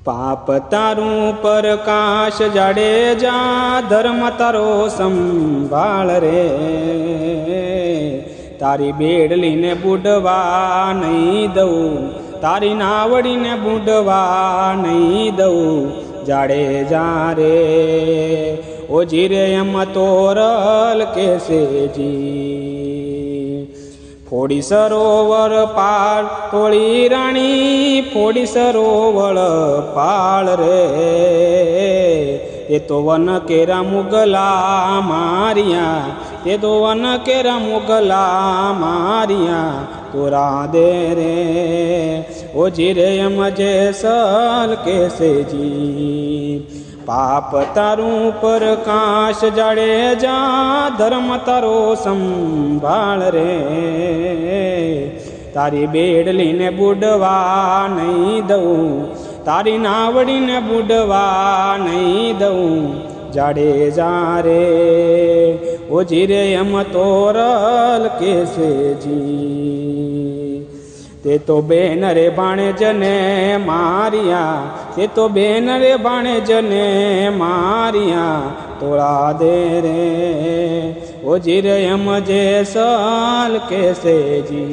पाप तारू प्रकाश जाडेजा धर्म तारो संभाळ रे। तारी बेडली ने बुडवा नहीं दऊं, तारी नावड़ी ने बुडवा नहीं दऊं जाडेजा रे। ओ जीरे यम तोरल कैसे जी फोड़ी सरोवर पार तोड़ी राणी फोड़ी सरोवर पाल रे। ये तो वन केरा मुगला मारिया, ये तो वन केरा मुगला मारिया तोरा दे रे। ओ जीरे मजे सल कैसे जी पाप तारू प्रकाश जाडेजा धर्म तारो संभाळ रे। तारी बेडली ने बुडवा नहीं दऊं, तारी नावड़ी ने बुडवा नहीं दऊं जाडेजा रे। ओ जीरे यम तोरल कैसे जी ते तो बेन रे बाणे जने मारिया, ते तो बेन रे बाणे जने मारिया तोड़ा दे रे। ओ जीरे यम जे साल कैसे जी।